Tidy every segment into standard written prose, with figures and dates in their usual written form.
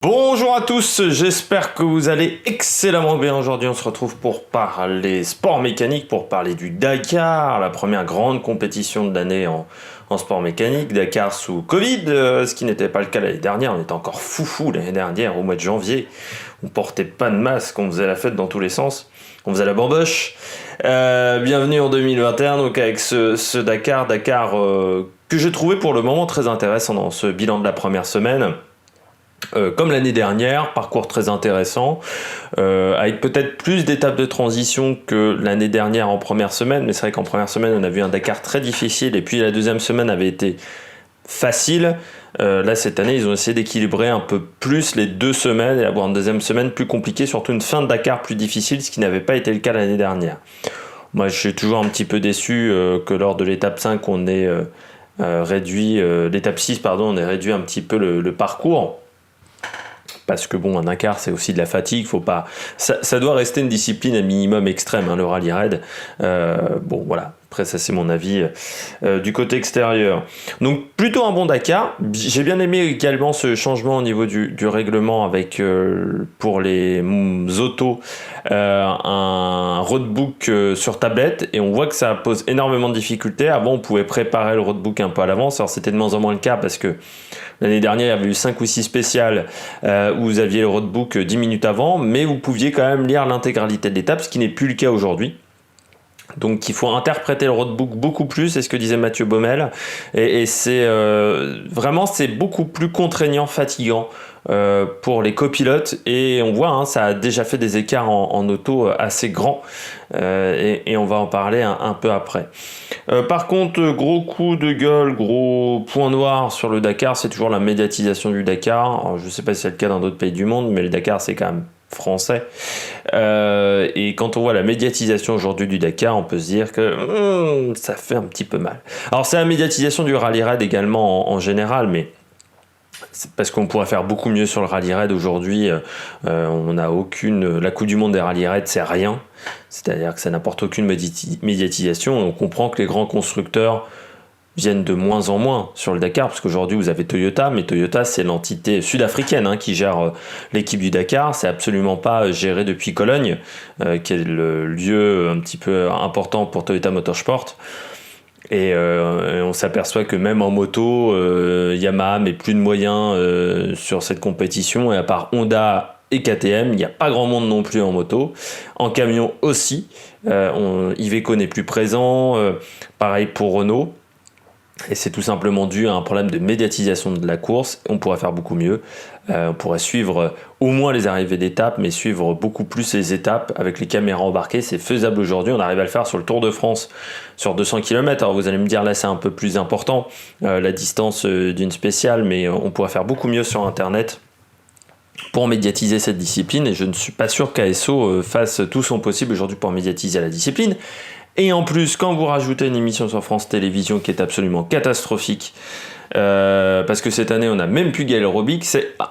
Bonjour à tous, j'espère que vous allez excellemment bien. Aujourd'hui, on se retrouve pour parler sport mécanique, pour parler du Dakar, la première grande compétition de l'année en sport mécanique. Dakar sous Covid, ce qui n'était pas le cas l'année dernière. On était encore foufou l'année dernière, au mois de janvier. On portait pas de masque, on faisait la fête dans tous les sens. On faisait la bamboche. Bienvenue en 2021, donc avec ce Dakar que j'ai trouvé pour le moment très intéressant dans ce bilan de la première semaine. Comme l'année dernière, parcours très intéressant, avec peut-être plus d'étapes de transition que l'année dernière en première semaine, mais c'est vrai qu'en première semaine on a vu un Dakar très difficile et puis la deuxième semaine avait été facile. Là cette année ils ont essayé d'équilibrer un peu plus les deux semaines et avoir une deuxième semaine plus compliquée, surtout une fin de Dakar plus difficile, ce qui n'avait pas été le cas l'année dernière. Moi je suis toujours un petit peu déçu que lors de l'étape 5 on ait réduit, l'étape 6 pardon, on ait réduit un petit peu le parcours. Parce que bon, un Dakar, c'est aussi de la fatigue, faut pas. Ça doit rester une discipline à minimum extrême, hein, le rallye raid. Bon, voilà. Après, ça c'est mon avis du côté extérieur. Donc plutôt un bon Dakar. J'ai bien aimé également ce changement au niveau du règlement avec pour les autos un roadbook sur tablette et on voit que ça pose énormément de difficultés. Avant, on pouvait préparer le roadbook un peu à l'avance. Alors c'était de moins en moins le cas parce que l'année dernière, il y avait eu 5 ou 6 spéciales où vous aviez le roadbook 10 minutes avant, mais vous pouviez quand même lire l'intégralité de l'étape, ce qui n'est plus le cas aujourd'hui. Donc il faut interpréter le roadbook beaucoup plus, c'est ce que disait Mathieu Baumel, et c'est vraiment c'est beaucoup plus contraignant, fatigant pour les copilotes, et on voit, hein, ça a déjà fait des écarts en auto assez grands, et on va en parler un peu après. Par contre, gros coup de gueule, gros point noir sur le Dakar, c'est toujours la médiatisation du Dakar. Alors, je ne sais pas si c'est le cas dans d'autres pays du monde, mais le Dakar c'est quand même français. Et quand on voit la médiatisation aujourd'hui du Dakar, on peut se dire que ça fait un petit peu mal. Alors c'est la médiatisation du rallye raid également en général, mais c'est parce qu'on pourrait faire beaucoup mieux sur le rallye raid aujourd'hui. On n'a aucune. La Coupe du Monde des rallye raid, c'est rien. C'est-à-dire que ça n'apporte aucune médiatisation. On comprend que les grands constructeurs viennent de moins en moins sur le Dakar, parce qu'aujourd'hui vous avez Toyota, mais Toyota c'est l'entité sud-africaine hein, qui gère l'équipe du Dakar, c'est absolument pas géré depuis Cologne, qui est le lieu un petit peu important pour Toyota Motorsport. Et on s'aperçoit que même en moto, Yamaha met plus de moyens sur cette compétition, et à part Honda et KTM, il n'y a pas grand monde non plus en moto. En camion aussi, Iveco n'est plus présent, pareil pour Renault. Et c'est tout simplement dû à un problème de médiatisation de la course. On pourrait faire beaucoup mieux. On pourrait suivre au moins les arrivées d'étapes, mais suivre beaucoup plus les étapes avec les caméras embarquées. C'est faisable aujourd'hui. On arrive à le faire sur le Tour de France sur 200 km. Alors vous allez me dire, là c'est un peu plus important, la distance d'une spéciale, mais on pourrait faire beaucoup mieux sur Internet pour médiatiser cette discipline. Et je ne suis pas sûr qu'ASO fasse tout son possible aujourd'hui pour médiatiser la discipline. Et en plus, quand vous rajoutez une émission sur France Télévisions qui est absolument catastrophique, parce que cette année on n'a même plus Gaël Robic,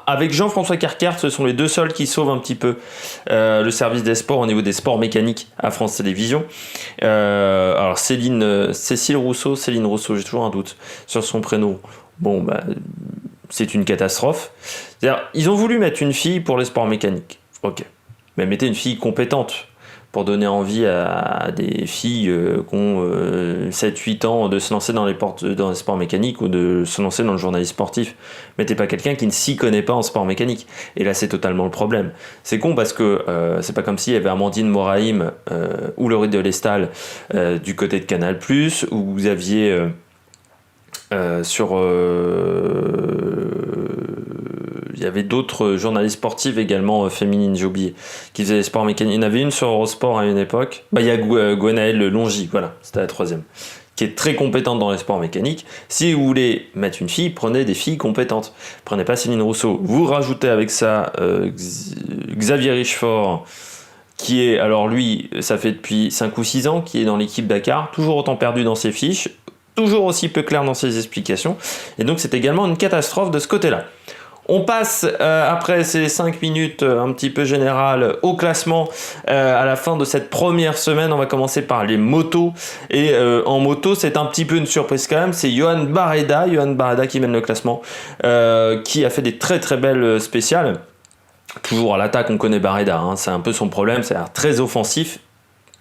avec Jean-François Carcart, ce sont les deux seuls qui sauvent un petit peu le service des sports au niveau des sports mécaniques à France Télévisions. Alors Céline Rousseau, j'ai toujours un doute sur son prénom. Bon, bah, c'est une catastrophe. C'est-à-dire, ils ont voulu mettre une fille pour les sports mécaniques. Ok, mais mettez une fille compétente, pour donner envie à des filles qui ont 7-8 ans de se lancer dans les sports mécaniques ou de se lancer dans le journalisme sportif. Mettez pas quelqu'un qui ne s'y connaît pas en sport mécanique. Et là, c'est totalement le problème. C'est con parce que c'est pas comme s'il y avait Amandine Moraïm ou Laurie Delestal du côté de Canal+, où vous aviez il y avait d'autres journalistes sportives également féminines, j'ai oublié, qui faisaient des sports mécaniques. Il y en avait une sur Eurosport à une époque. Bah, il y a Gwenaëlle Longy, voilà, c'était la troisième, qui est très compétente dans les sports mécaniques. Si vous voulez mettre une fille, prenez des filles compétentes. Prenez pas Céline Rousseau. Vous rajoutez avec ça Xavier Richefort, qui est, alors lui, ça fait depuis 5 ou 6 ans, qui est dans l'équipe Dakar, toujours autant perdu dans ses fiches, toujours aussi peu clair dans ses explications. Et donc c'est également une catastrophe de ce côté-là. On passe, après ces 5 minutes un petit peu générales, au classement. À la fin de cette première semaine, on va commencer par les motos. Et en moto, c'est un petit peu une surprise quand même. C'est Johan Barreda qui mène le classement, qui a fait des très très belles spéciales. Toujours à l'attaque, on connaît Barreda, hein, c'est un peu son problème, c'est très offensif.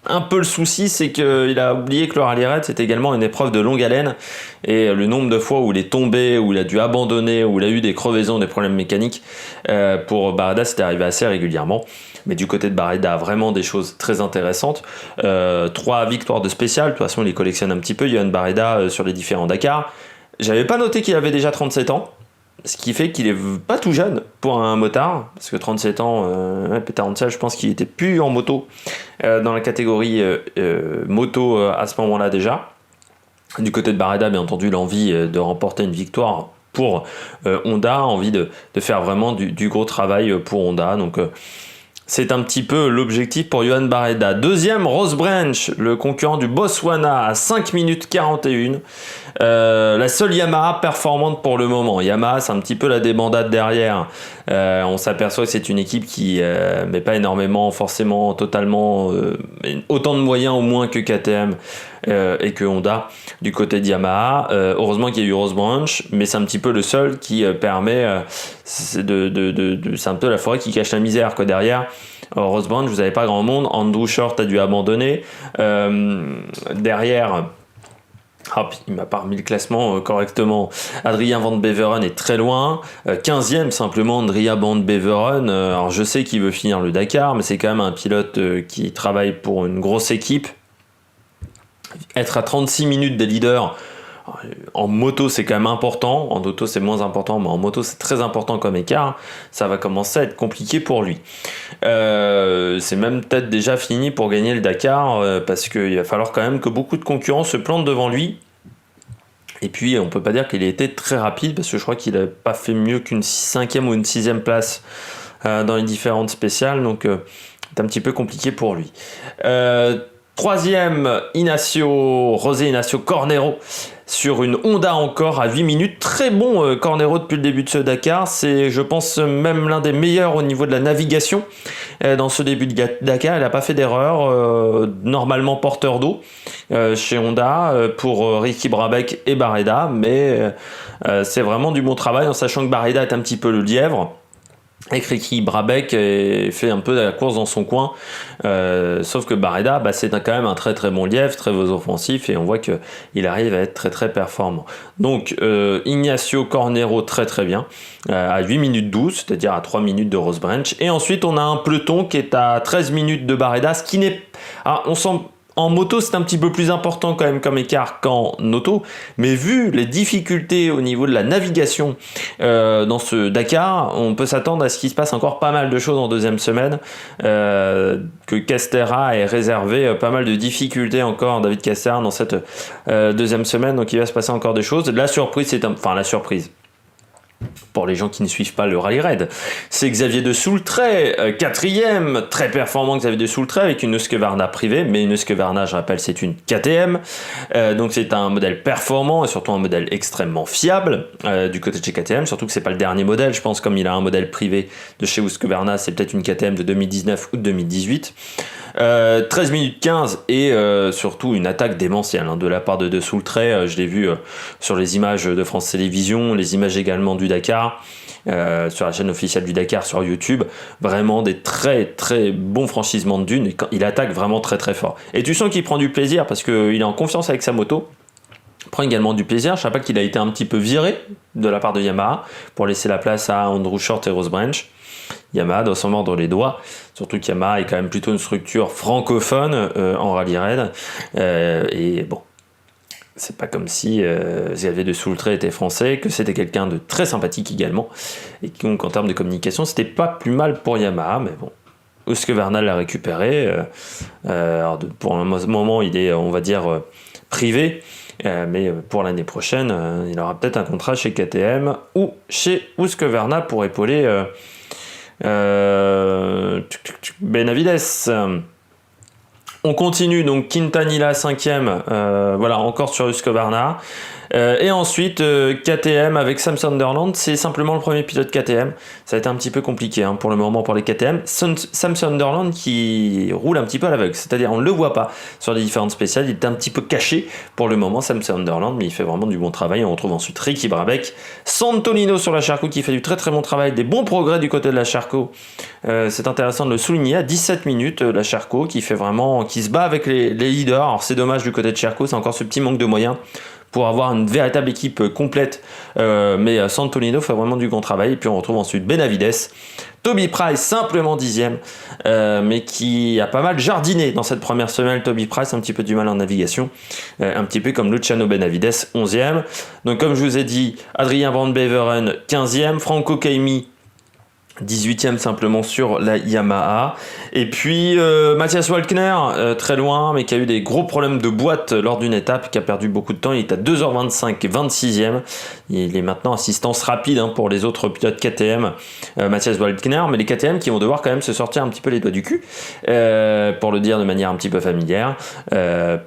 Un peu le souci, c'est qu'il a oublié que le rallye raid, c'est également une épreuve de longue haleine. Et le nombre de fois où il est tombé, où il a dû abandonner, où il a eu des crevaisons, des problèmes mécaniques, pour Barreda, c'était arrivé assez régulièrement. Mais du côté de Barreda, vraiment des choses très intéressantes. 3 victoires de spécial, de toute façon, il les collectionne un petit peu, Johan Barreda, sur les différents Dakar. J'avais pas noté qu'il avait déjà 37 ans. Ce qui fait qu'il est pas tout jeune pour un motard, parce que 37 ans, Peter Hansel, je pense qu'il était plus en moto, dans la catégorie moto à ce moment-là déjà. Du côté de Barreda, bien entendu, l'envie de remporter une victoire pour Honda, envie de faire vraiment du gros travail pour Honda. Donc c'est un petit peu l'objectif pour Johan Barreda. Deuxième, Ross Branch, le concurrent du Botswana à 5 minutes 41. La seule Yamaha performante pour le moment. Yamaha, c'est un petit peu la débandade derrière. On s'aperçoit que c'est une équipe qui met pas énormément, forcément, totalement, autant de moyens au moins que KTM et que Honda du côté de Yamaha. Heureusement qu'il y a eu Ross Branch, mais c'est un petit peu le seul qui permet, c'est un peu la forêt qui cache la misère, quoi, derrière. Ross Branch, vous n'avez pas grand monde. Andrew Short a dû abandonner. Derrière, hop, il m'a pas remis le classement correctement. Adrien Van Beveren est très loin. 15e simplement, Adrien Van Beveren. Alors je sais qu'il veut finir le Dakar, mais c'est quand même un pilote qui travaille pour une grosse équipe. Être à 36 minutes des leaders, en moto c'est quand même important, en auto c'est moins important, mais en moto c'est très important comme écart. Ça va commencer à être compliqué pour lui. C'est même peut-être déjà fini pour gagner le Dakar, parce qu'il va falloir quand même que beaucoup de concurrents se plantent devant lui. Et puis on peut pas dire qu'il a été très rapide, parce que je crois qu'il n'a pas fait mieux qu'une 5e ou une 6e place dans les différentes spéciales, donc c'est un petit peu compliqué pour lui. Troisième, José Ignacio Cornero, sur une Honda encore à 8 minutes. Très bon Cornero depuis le début de ce Dakar. C'est, je pense, même l'un des meilleurs au niveau de la navigation dans ce début de Dakar. Il n'a pas fait d'erreur. Normalement porteur d'eau chez Honda pour Ricky Brabec et Barreda. Mais c'est vraiment du bon travail, en sachant que Barreda est un petit peu le lièvre. Et que Ricky Brabec fait un peu de la course dans son coin, sauf que Barreda, c'est quand même un très très bon lièvre, très offensif, et on voit qu'il arrive à être très très performant. Donc Ignacio Cornero très très bien, à 8 minutes 12, c'est-à-dire à 3 minutes de Ross Branch, et ensuite on a un peloton qui est à 13 minutes de Barreda, ce qui n'est... Alors, on sent... En moto, c'est un petit peu plus important quand même comme écart qu'en auto, mais vu les difficultés au niveau de la navigation dans ce Dakar, on peut s'attendre à ce qu'il se passe encore pas mal de choses en deuxième semaine, que Castera ait réservé pas mal de difficultés encore, David Castera, dans cette deuxième semaine, donc il va se passer encore des choses. La surprise, la surprise, pour les gens qui ne suivent pas le rallye raid, c'est Xavier de Soultray, 4e, très performant Xavier de Soultray, avec une Husqvarna privée, mais une Husqvarna, je rappelle, c'est une KTM, donc c'est un modèle performant et surtout un modèle extrêmement fiable du côté de chez KTM, surtout que c'est pas le dernier modèle, je pense, comme il a un modèle privé de chez Husqvarna, c'est peut-être une KTM de 2019 ou de 2018. 13 minutes 15 et surtout une attaque démentielle de la part de Soultray. Je l'ai vu sur les images de France Télévisions, les images également du Dakar, sur la chaîne officielle du Dakar sur YouTube. Vraiment des très très bons franchissements de dunes, et il attaque vraiment très très fort. Et tu sens qu'il prend du plaisir parce qu'il est en confiance avec sa moto. Il prend également du plaisir. Je rappelle qu'il a été un petit peu viré de la part de Yamaha pour laisser la place à Andrew Short et Ross Branch. Yamaha doit s'en mordre les doigts, surtout que Yamaha est quand même plutôt une structure francophone en rallye raid, et bon, c'est pas comme si Xavier de Soultray était français, que c'était quelqu'un de très sympathique également, et donc en termes de communication c'était pas plus mal pour Yamaha, mais bon, Husqvarna l'a récupéré, alors pour le moment il est, on va dire, privé, mais pour l'année prochaine il aura peut-être un contrat chez KTM ou chez Husqvarna pour épauler Benavides. On continue, donc Quintanilla 5e, voilà, encore sur Husqvarna. Et ensuite, KTM avec Sam Sunderland, c'est simplement le premier pilote KTM. Ça a été un petit peu compliqué pour le moment pour les KTM. Sam Sunderland qui roule un petit peu à l'aveugle, c'est-à-dire on ne le voit pas sur les différentes spéciales, il est un petit peu caché pour le moment, Sam Sunderland, mais il fait vraiment du bon travail. On retrouve ensuite Ricky Brabec, Santolino sur la Charco qui fait du très très bon travail, des bons progrès du côté de la Charco. C'est intéressant de le souligner, à 17 minutes, la Charco qui se bat avec les leaders. Alors c'est dommage du côté de Charco, c'est encore ce petit manque de moyens pour avoir une véritable équipe complète, mais Santolino fait vraiment du grand travail. Et puis on retrouve ensuite Benavides, Toby Price simplement 10e, mais qui a pas mal jardiné dans cette première semaine. Toby Price un petit peu du mal en navigation, un petit peu comme Luciano Benavides 11e. Donc comme je vous ai dit, Adrien Van Beveren 15e, Franco Caimi 18e simplement sur la Yamaha. Et puis Matthias Walkner, très loin, mais qui a eu des gros problèmes de boîte lors d'une étape, qui a perdu beaucoup de temps. Il est à 2h25 et 26e. Il est maintenant assistance rapide pour les autres pilotes KTM, Matthias Walkner, mais les KTM qui vont devoir quand même se sortir un petit peu les doigts du cul, pour le dire de manière un petit peu familière,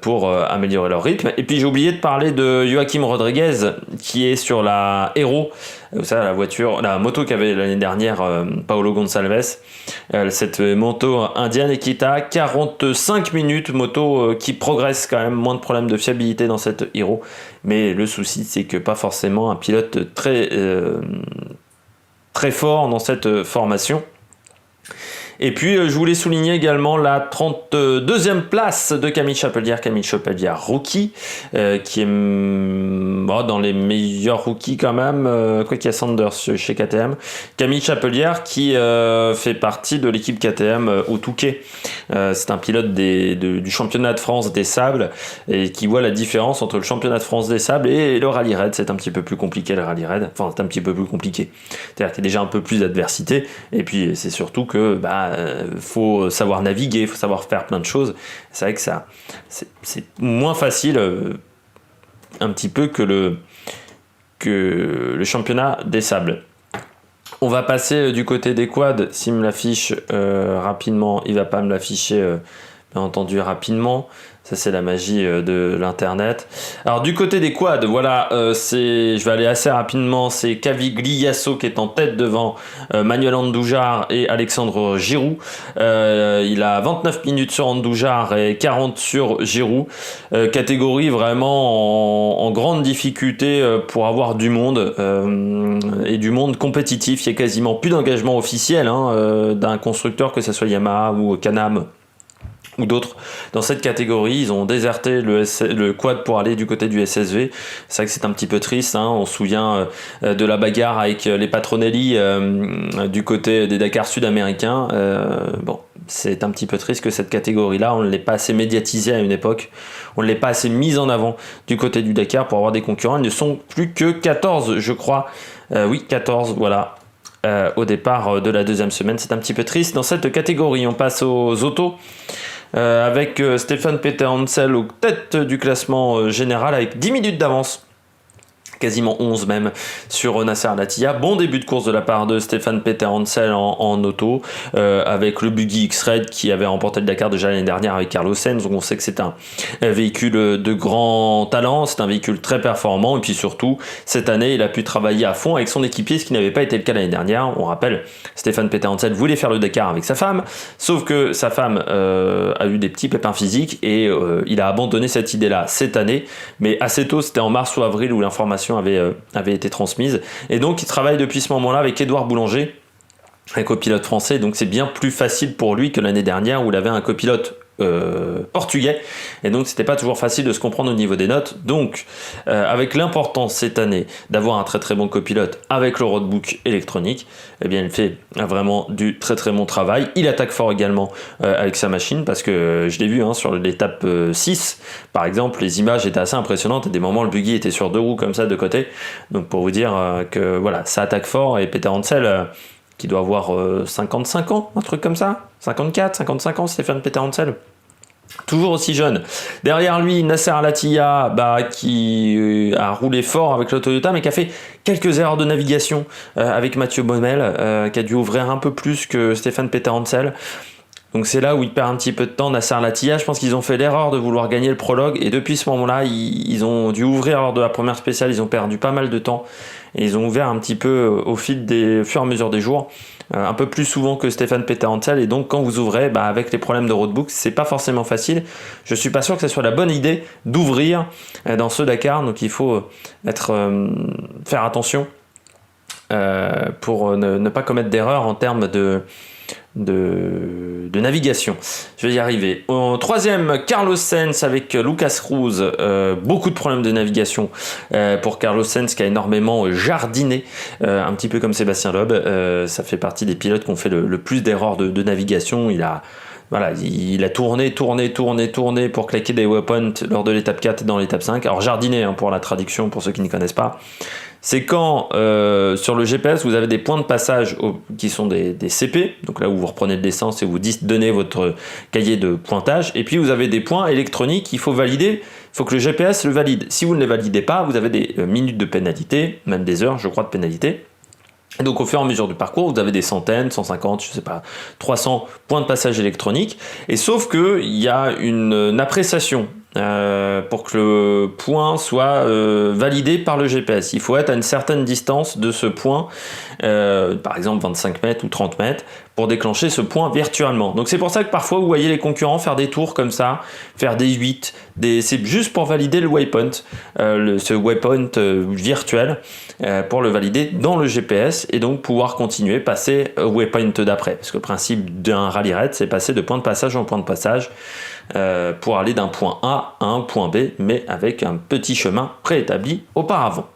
pour améliorer leur rythme. Et puis j'ai oublié de parler de Joaquim Rodriguez, qui est sur la Hero. Vous savez, la moto qu'avait l'année dernière Paolo Gonçalves, cette moto indienne, et qui est à 45 minutes, moto qui progresse quand même, moins de problèmes de fiabilité dans cette Hero, mais le souci c'est que pas forcément un pilote très fort dans cette formation. Et puis je voulais souligner également la 32e place de Camille Chapelière rookie, qui est dans les meilleurs rookies quand même, quoi qu'il y a Sanders chez KTM. Camille Chapelière qui fait partie de l'équipe KTM au Touquet. C'est un pilote du championnat de France des sables, et qui voit la différence entre le championnat de France des sables et le rallye raid. C'est un petit peu plus compliqué le rallye raid, enfin c'est un petit peu plus compliqué, c'est-à-dire qu'il y a déjà un peu plus d'adversité, et puis c'est surtout que faut savoir naviguer, faut savoir faire plein de choses. C'est vrai que c'est moins facile un petit peu que le championnat des sables. On va passer du côté des quads. S'il me l'affiche rapidement, il va pas me l'afficher bien entendu rapidement. Ça, c'est la magie de l'internet. Alors du côté des quads, voilà, je vais aller assez rapidement. C'est Cavigliasso qui est en tête devant Manuel Andoujar et Alexandre Giroud. Il a 29 minutes sur Andoujar et 40 sur Giroud. Catégorie vraiment en grande difficulté pour avoir du monde, et du monde compétitif. Il y a quasiment plus d'engagement officiel d'un constructeur, que ce soit Yamaha ou Can-Am ou d'autres dans cette catégorie. Ils ont déserté le quad pour aller du côté du SSV. C'est vrai que c'est un petit peu triste, on se souvient de la bagarre avec les Patronelli du côté des Dakar sud-américains. C'est un petit peu triste que cette catégorie-là, on ne l'ait pas assez médiatisée à une époque, on ne l'ait pas assez mise en avant du côté du Dakar pour avoir des concurrents. Ils ne sont plus que 14, je crois. Oui, 14, voilà. Au départ de la deuxième semaine, c'est un petit peu triste dans cette catégorie. On passe aux autos. Avec Stefan Peter Hansel aux têtes du classement général avec 10 minutes d'avance, quasiment 11 même, sur Nasser Al-Attiyah. Bon début de course de la part de Stefan Peter Hansel en auto, avec le Buggy X-Red qui avait remporté le Dakar déjà l'année dernière avec Carlos Sainz. Donc on sait que c'est un véhicule de grand talent, c'est un véhicule très performant, et puis surtout cette année il a pu travailler à fond avec son équipier, ce qui n'avait pas été le cas l'année dernière. On rappelle, Stefan Peter Hansel voulait faire le Dakar avec sa femme, sauf que sa femme a eu des petits pépins physiques, et il a abandonné cette idée-là cette année, mais assez tôt, c'était en mars ou avril où l'information avait été transmise, et donc il travaille depuis ce moment-là avec Édouard Boulanger, un copilote français. Donc c'est bien plus facile pour lui que l'année dernière où il avait un copilote portugais, et donc c'était pas toujours facile de se comprendre au niveau des notes. Donc avec l'importance cette année d'avoir un très très bon copilote avec le roadbook électronique, eh bien il fait vraiment du très très bon travail. Il attaque fort également avec sa machine, parce que je l'ai vu sur l'étape 6 par exemple, les images étaient assez impressionnantes, et des moments le buggy était sur deux roues comme ça de côté. Donc pour vous dire que voilà, ça attaque fort. Et Peter Hansel qui doit avoir 55 ans, un truc comme ça, 54, 55 ans, Stéphane Peter Hansel, toujours aussi jeune. Derrière lui, Nasser Al-Attiyah, qui a roulé fort avec le Toyota, mais qui a fait quelques erreurs de navigation avec Mathieu Baumel, qui a dû ouvrir un peu plus que Stéphane Peter Hansel. Donc c'est là où il perd un petit peu de temps. Nasser Al-Attiyah, je pense qu'ils ont fait l'erreur de vouloir gagner le prologue, et depuis ce moment-là, ils ont dû ouvrir lors de la première spéciale, ils ont perdu pas mal de temps, et ils ont ouvert un petit peu au fur et à mesure des jours, un peu plus souvent que Stéphane Peter-Hansel, et donc quand vous ouvrez, avec les problèmes de roadbook, c'est pas forcément facile. Je suis pas sûr que ce soit la bonne idée d'ouvrir dans ce Dakar, donc il faut faire attention pour ne pas commettre d'erreur en termes de navigation. Je vais y arriver. Au troisième, Carlos Sainz avec Lucas Cruz. Beaucoup de problèmes de navigation pour Carlos Sainz, qui a énormément jardiné, un petit peu comme Sébastien Loeb. Ça fait partie des pilotes qui ont fait le plus d'erreurs de navigation. Il a tourné pour claquer des waypoints lors de l'étape 4 et dans l'étape 5. Alors jardiné, pour la traduction, pour ceux qui ne connaissent pas, c'est quand sur le GPS vous avez des points de passage qui sont des CP, donc là où vous reprenez de l'essence et vous donnez votre cahier de pointage, et puis vous avez des points électroniques, il faut valider, il faut que le GPS le valide. Si vous ne les validez pas, vous avez des minutes de pénalité, même des heures je crois de pénalité. Et donc au fur et à mesure du parcours, vous avez des centaines, 150, 300 points de passage électroniques, et sauf qu'il y a une appréciation pour que le point soit validé par le GPS. Il faut être à une certaine distance de ce point, par exemple 25 mètres ou 30 mètres, pour déclencher ce point virtuellement. Donc c'est pour ça que parfois vous voyez les concurrents faire des tours comme ça, faire des 8, c'est juste pour valider le waypoint, ce waypoint virtuel, pour le valider dans le GPS, et donc pouvoir continuer, passer au waypoint d'après. Parce que le principe d'un rallye raid, c'est passer de point de passage en point de passage, pour aller d'un point A à un point B, mais avec un petit chemin préétabli auparavant.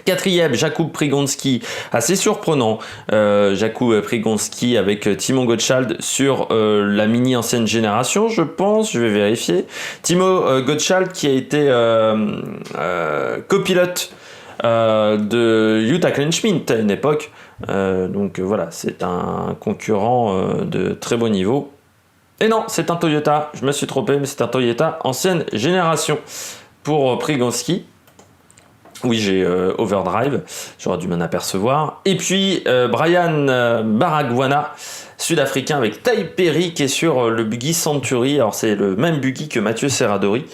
Quatrième, Jakub Przygoński, assez surprenant, Jakub Przygoński avec Timo Gottschalk sur la mini ancienne génération, je pense, je vais vérifier. Timo Gottschalk qui a été copilote de Jutta Kleinschmidt à une époque, donc voilà, c'est un concurrent de très beau niveau. Et non, c'est un Toyota, je me suis trompé, mais c'est un Toyota ancienne génération pour Przygoński. Oui, j'ai overdrive, j'aurais dû m'en apercevoir. Et puis Brian Baragwana, sud-africain, avec Tai Perry qui est sur le buggy Century. Alors c'est le même buggy que Mathieu Serradori,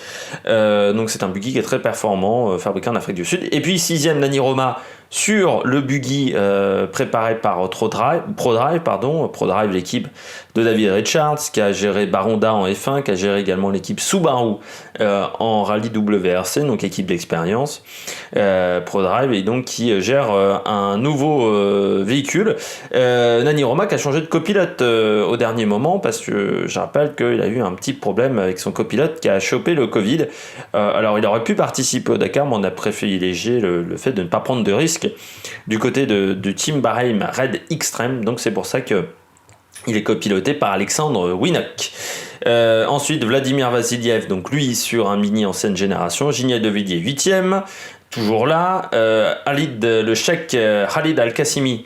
donc c'est un buggy qui est très performant, fabriqué en Afrique du Sud. Et puis sixième, Nani Roma sur le buggy préparé par ProDrive, l'équipe de David Richards, qui a géré Baronda en F1, qui a géré également l'équipe Subaru en rallye WRC, donc équipe d'expérience, ProDrive, et donc qui gère un nouveau véhicule. Nani Roma qui a changé de copilote au dernier moment, parce que je rappelle qu'il a eu un petit problème avec son copilote qui a chopé le Covid. Alors il aurait pu participer au Dakar, mais on a privilégié le fait de ne pas prendre de risques du côté de Team Bahreïn Red Extreme, donc c'est pour ça que il est copiloté par Alexandre Winnock. Ensuite Vladimir Vassiliev, donc lui sur un mini ancienne génération. Gilles de Villiers 8e, toujours là. Le Tchèque Khalid Al-Qassimi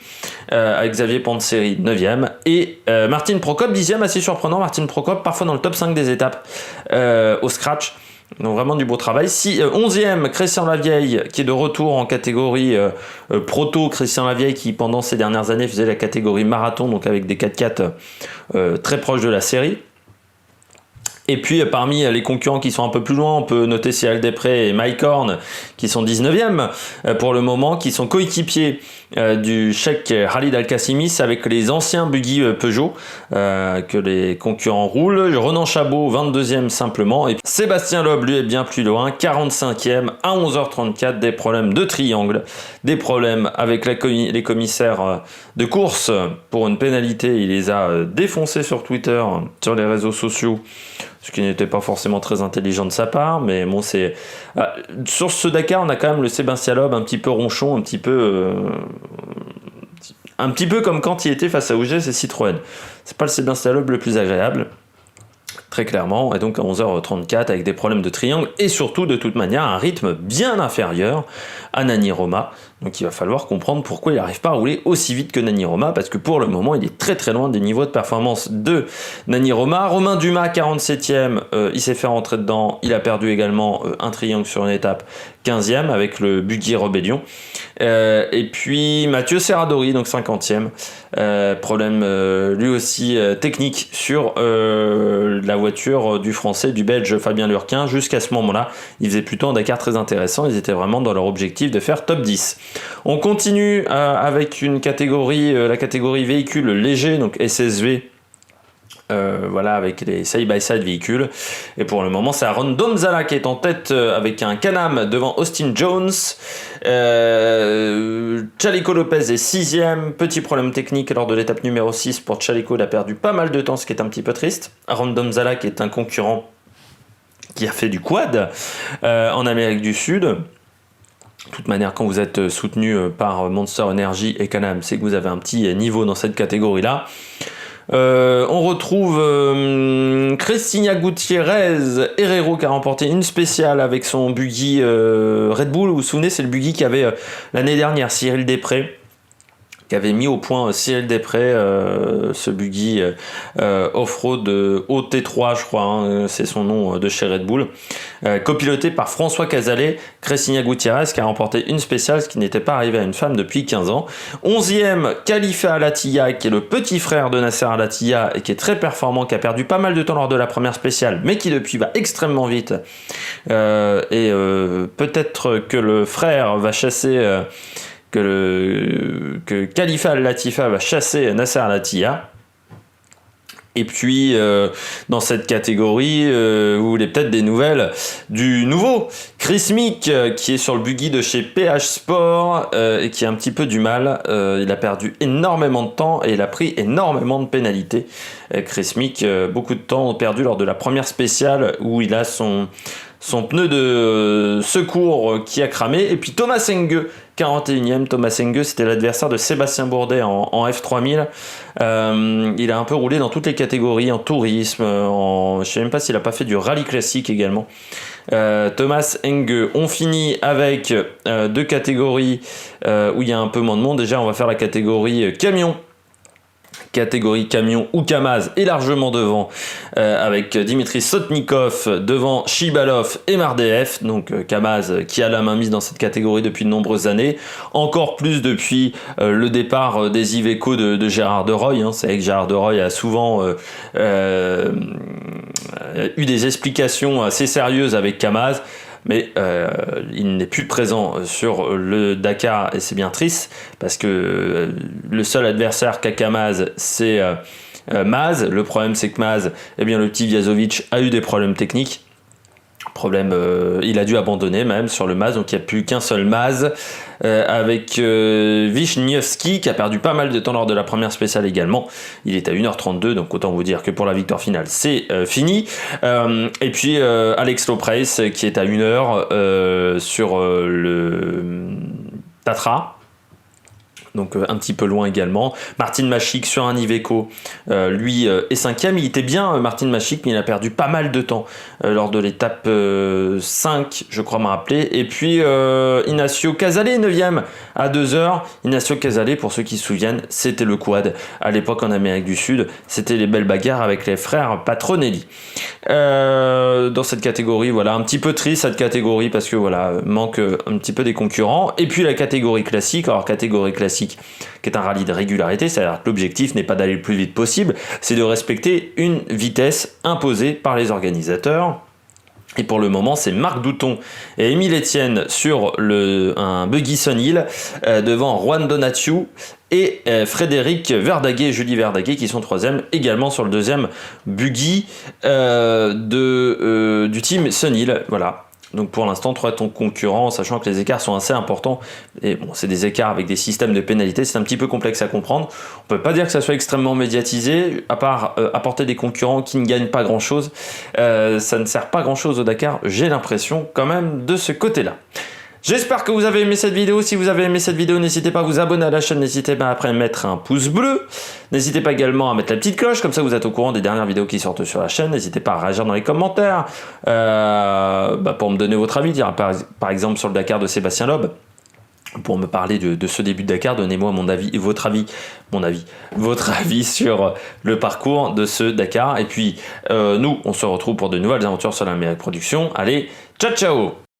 avec Xavier Panseri 9e, et Martin Prokop 10e, assez surprenant. Martin Prokop parfois dans le top 5 des étapes au scratch. Donc vraiment du beau travail. 11e, Christian Lavieille qui est de retour en catégorie proto. Christian Lavieille qui pendant ces dernières années faisait la catégorie marathon, donc avec des 4x4 très proches de la série. Et puis parmi les concurrents qui sont un peu plus loin, on peut noter Cyril Després et Mike Horn qui sont 19e pour le moment, qui sont coéquipiers du Tchèque Khalid Al-Qassimi avec les anciens buggy Peugeot que les concurrents roulent. Renan Chabot 22e simplement, et Sébastien Loeb lui est bien plus loin, 45e à 11h34. Des problèmes de triangle, des problèmes avec les commissaires de course pour une pénalité. Il les a défoncés sur Twitter, sur les réseaux sociaux, ce qui n'était pas forcément très intelligent de sa part, mais bon, c'est... sur ce Dakar, on a quand même le Sébastien Loeb un petit peu ronchon, un petit peu comme quand il était face à OGS et Citroën. C'est pas le Sébastien Loeb le plus agréable, très clairement, et donc à 11h34 avec des problèmes de triangle, et surtout de toute manière un rythme bien inférieur à Nani Roma. Donc il va falloir comprendre pourquoi il n'arrive pas à rouler aussi vite que Nani Roma, parce que pour le moment il est très très loin des niveaux de performance de Nani Roma. Romain Dumas 47e, il s'est fait rentrer dedans, il a perdu également un triangle sur une étape, 15e avec le Buggy Rebellion. Et puis Mathieu Serradori, donc 50e, problème lui aussi technique sur la voiture du français, du belge Fabien Lurquin. Jusqu'à ce moment-là, ils faisaient plutôt un Dakar très intéressant, ils étaient vraiment dans leur objectif de faire top 10. On continue avec une catégorie, la catégorie véhicule léger, donc SSV. Voilà, avec les side-by-side véhicules. Et pour le moment, c'est Aaron Domzala qui est en tête avec un Can-Am devant Austin Jones. Chaleco Lopez est 6e. Petit problème technique lors de l'étape numéro 6 pour Chaleco. Il a perdu pas mal de temps, ce qui est un petit peu triste. Aaron Domzala qui est un concurrent qui a fait du quad en Amérique du Sud. De toute manière, quand vous êtes soutenu par Monster Energy et Can-Am, c'est que vous avez un petit niveau dans cette catégorie-là. On retrouve Cristina Gutiérrez Herrero qui a remporté une spéciale avec son buggy Red Bull. Vous vous souvenez, c'est le buggy qui avait l'année dernière Cyril Després, qui avait mis au point Cyril Després, ce buggy off-road OT3 je crois, hein, c'est son nom de chez Red Bull, copiloté par François Casalet. Cristina Gutiérrez qui a remporté une spéciale, ce qui n'était pas arrivé à une femme depuis 15 ans. 11e, Khalifa Al-Attiyah, qui est le petit frère de Nasser Al-Attiyah et qui est très performant, qui a perdu pas mal de temps lors de la première spéciale, mais qui depuis va extrêmement vite. Peut-être que le frère va chasser... que Khalifa Al-Latifa va chasser Nasser Al-Attiyah. Et puis, dans cette catégorie, vous voulez peut-être des nouvelles du nouveau Chris Meek, qui est sur le buggy de chez PH Sport et qui a un petit peu du mal. Il a perdu énormément de temps et il a pris énormément de pénalités. Chris Meek, beaucoup de temps perdu lors de la première spéciale où il a son pneu de secours qui a cramé. Et puis Thomas Enge, 41e. Thomas Enge, c'était l'adversaire de Sébastien Bourdet en F3000. Il a un peu roulé dans toutes les catégories, en tourisme, je ne sais même pas s'il n'a pas fait du rallye classique également. Thomas Enge, on finit avec deux catégories où il y a un peu moins de monde. Déjà, on va faire la catégorie camion. Catégorie camion ou Kamaz est largement devant avec Dimitri Sotnikov devant Shibalov et Mardeef. Donc Kamaz qui a la main mise dans cette catégorie depuis de nombreuses années, encore plus depuis le départ des Iveco de Gérard Deroy. C'est vrai que Gérard Deroy a souvent eu des explications assez sérieuses avec Kamaz, mais il n'est plus présent sur le Dakar et c'est bien triste parce que le seul adversaire qu'a Kamaz c'est Maz. Le problème c'est que Maz, eh bien, le petit Vjazovic a eu des problèmes techniques. Il a dû abandonner même sur le Maz, donc il n'y a plus qu'un seul Maz avec Wisniewski qui a perdu pas mal de temps lors de la première spéciale également. Il est à 1h32, donc autant vous dire que pour la victoire finale c'est fini. Et puis Alex Lopreis qui est à 1h sur le Tatra. Donc un petit peu loin également. Martin Machik sur un Iveco, lui est 5e. Il était bien Martin Machik, mais il a perdu pas mal de temps lors de l'étape 5, je crois me rappeler. Et puis Ignacio Casale 9e à 2h. Ignacio Casale, pour ceux qui se souviennent, c'était le quad à l'époque en Amérique du Sud. C'était les belles bagarres avec les frères Patronelli. Dans cette catégorie, voilà, un petit peu triste cette catégorie parce que voilà, manque un petit peu des concurrents. Et puis la catégorie classique, alors catégorie classique qui est un rallye de régularité, c'est-à-dire que l'objectif n'est pas d'aller le plus vite possible, c'est de respecter une vitesse imposée par les organisateurs. Et pour le moment, c'est Marc Douton et Émile Etienne sur un buggy Sunhill devant Juan Donatiu et Frédéric Verdaguet et Julie Verdaguet qui sont 3e également sur le deuxième buggy du team Sunhill. Voilà. Donc pour l'instant, 3 concurrents, sachant que les écarts sont assez importants. Et bon, c'est des écarts avec des systèmes de pénalité, c'est un petit peu complexe à comprendre. On peut pas dire que ça soit extrêmement médiatisé, à part apporter des concurrents qui ne gagnent pas grand-chose. Ça ne sert pas grand-chose au Dakar, j'ai l'impression quand même de ce côté-là. J'espère que vous avez aimé cette vidéo. Si vous avez aimé cette vidéo, n'hésitez pas à vous abonner à la chaîne. N'hésitez pas après à mettre un pouce bleu. N'hésitez pas également à mettre la petite cloche. Comme ça, vous êtes au courant des dernières vidéos qui sortent sur la chaîne. N'hésitez pas à réagir dans les commentaires pour me donner votre avis. Par exemple, sur le Dakar de Sébastien Loeb. pour me parler de ce début de Dakar. Donnez-moi votre avis sur le parcours de ce Dakar. Et puis, nous, on se retrouve pour de nouvelles aventures sur l'Amérique Production. Allez, ciao ciao!